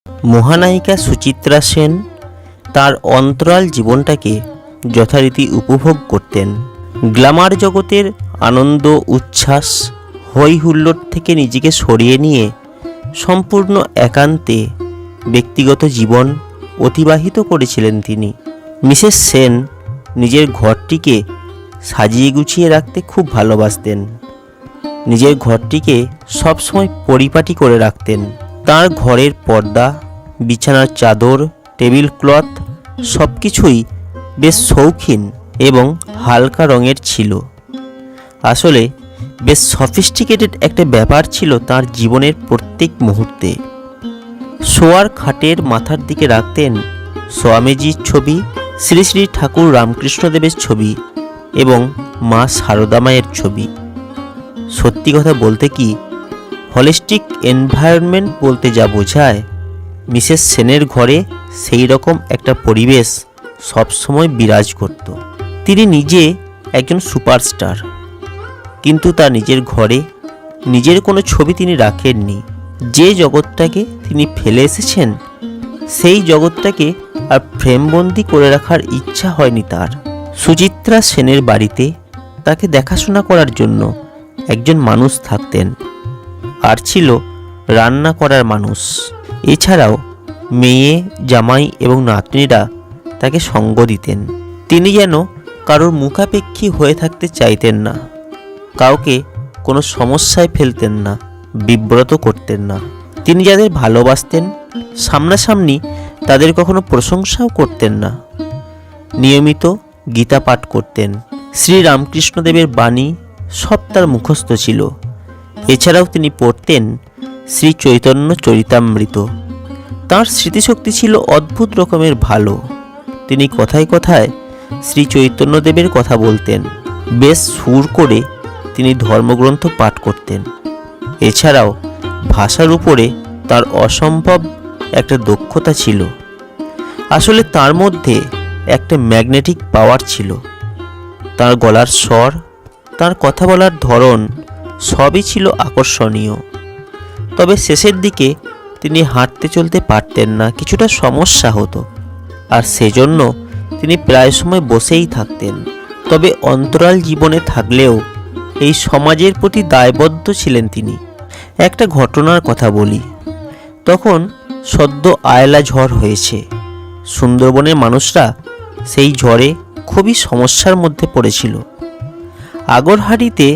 মহানায়িকা সুচিত্রা সেন তার অন্তরাল জীবনটাকে যথারীতি উপভোগ করতেন। গ্ল্যামার জগতের আনন্দ উচ্ছ্বাস হই হুল্লোড় থেকে নিজেকে সরিয়ে নিয়ে সম্পূর্ণ একান্তে ব্যক্তিগত জীবন অতিবাহিত করেছিলেন তিনি। মিসেস সেন নিজের ঘরটিকে সাজিয়ে গুছিয়ে রাখতে খুব ভালোবাসতেন। নিজের ঘরটিকে সবসময় পরিপাটি করে রাখতেন। তার ঘরের পর্দা, বিছানার চাদর, টেবিল ক্লথ সব কিছুই বেশ শৌখিন এবং হালকা রঙের ছিল। আসলে বেশ সফিস্টিকেটেড একটা ব্যাপার ছিল তার জীবনের প্রত্যেক মুহূর্তে। শোয়ার খাটের মাথার দিকে রাখতেন স্বামীজির ছবি, শ্রী শ্রী ঠাকুর রামকৃষ্ণদেবের ছবি এবং মা সারদা মায়ের ছবি। সত্যি কথা বলতে কি, হলিস্টিক এনভায়রনমেন্ট বলতে যা বোঝায়, মিসেস সেনের ঘরে সেই রকম একটা পরিবেশ সবসময় বিরাজ করত। তিনি নিজে একজন সুপারস্টার, কিন্তু তার নিজের ঘরে নিজের কোনো ছবি তিনি রাখেননি। যে জগৎটাকে তিনি ফেলে এসেছেন সেই জগৎটাকে আর ফ্রেমবন্দি করে রাখার ইচ্ছা হয়নি তার। সুচিত্রা সেনের বাড়িতে তাকে দেখাশোনা করার জন্য একজন মানুষ থাকতেন, আর ছিল রান্না করার মানুষ। এছাড়াও মেয়ে, জামাই এবং নাতনিরা তাকে সঙ্গ দিতেন। তিনি যেন কারোর মুখাপেক্ষী হয়ে থাকতে চাইতেন না, কাউকে কোনো সমস্যায় ফেলতেন না, বিব্রত করতেন না। তিনি যাদের ভালোবাসতেন সামনাসামনি তাদের কখনো প্রশংসাও করতেন না। নিয়মিত গীতা পাঠ করতেন। শ্রী রামকৃষ্ণদেবের বাণী সব তার মুখস্থ ছিল। এছাড়াও তিনি পড়তেন শ্রী চৈতন্য চরিতামৃত। তাঁর স্মৃতিশক্তি ছিল অদ্ভুত রকমের ভালো। তিনি কথায় কথায় শ্রী চৈতন্যদেবের কথা বলতেন। বেশ সুর করে তিনি ধর্মগ্রন্থ পাঠ করতেন। এছাড়াও ভাষার উপরে তার অসম্ভব একটা দক্ষতা ছিল। আসলে তার মধ্যে একটা ম্যাগনেটিক পাওয়ার ছিল। তার গলার স্বর, তার কথা বলার ধরন সবই ছিল আকর্ষণীয়। তবে শেষের দিকে তিনি হাঁটতে চলতে পারতেন না, কিছুটা সমস্যা হতো, আর সেজন্য তিনি প্রায় সময় বসেই থাকতেন। তবে অন্তরাল জীবনে থাকলেও এই সমাজের প্রতি দায়বদ্ধ ছিলেন তিনি। একটা ঘটনার কথা বলি। তখন সদ্য আয়লা ঝড় হয়েছে। সুন্দরবনের মানুষরা সেই ঝড়ে খুবই সমস্যার মধ্যে পড়েছিল। আগরহাটিতে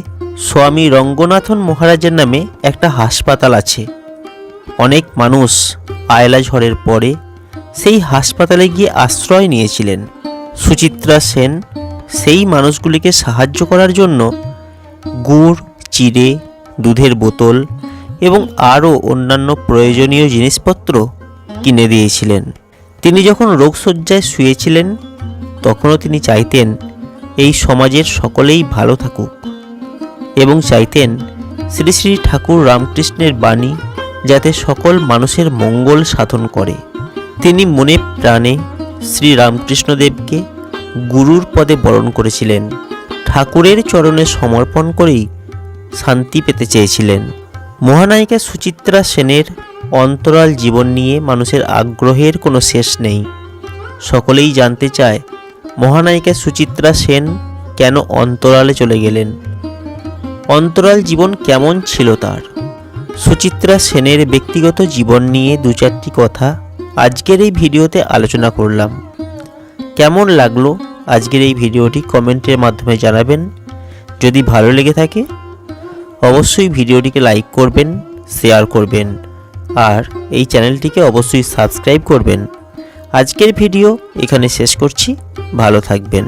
স্বামী রঙ্গনাথন মহারাজের নামে একটা হাসপাতাল আছে। অনেক মানুষ আয়লা ঝড়ের পরে সেই হাসপাতালে গিয়ে আশ্রয় নিয়েছিলেন। সুচিত্রা সেন সেই মানুষগুলিকে সাহায্য করার জন্য গুড়, চিড়ে, দুধের বোতল এবং আরও অন্যান্য প্রয়োজনীয় জিনিসপত্র কিনে দিয়েছিলেন। তিনি যখন রোগশয্যায় শুয়েছিলেন তখনও তিনি চাইতেন এই সমাজের সকলেই ভালো থাকুক এবং চাইতেন শ্রী শ্রী ঠাকুর রামকৃষ্ণের বাণী যাতে সকল মানুষের মঙ্গল সাধন করে। তিনি মনে প্রাণে শ্রী রামকৃষ্ণদেবকে গুরুর পদে বরণ করেছিলেন। ঠাকুরের চরণে সমর্পণ করেই শান্তি পেতে চেয়েছিলেন। মহানায়িকা সুচিত্রা সেনের অন্তরাল জীবন নিয়ে মানুষের আগ্রহের কোনো শেষ নেই। সকলেই জানতে চায় মহানায়িকা সুচিত্রা সেন কেন অন্তরালে চলে গেলেন, অন্তরাল জীবন কেমন ছিল তার। সুচিত্রা সেনের ব্যক্তিগত জীবন নিয়ে দু চারটি কথা আজকের এই ভিডিওতে আলোচনা করলাম। কেমন লাগলো আজকের এই ভিডিওটি কমেন্টের মাধ্যমে জানাবেন। যদি ভালো লেগে থাকে অবশ্যই ভিডিওটিকে লাইক করবেন, শেয়ার করবেন, আর এই চ্যানেলটিকে অবশ্যই সাবস্ক্রাইব করবেন। আজকের ভিডিও এখানে শেষ করছি। ভালো থাকবেন।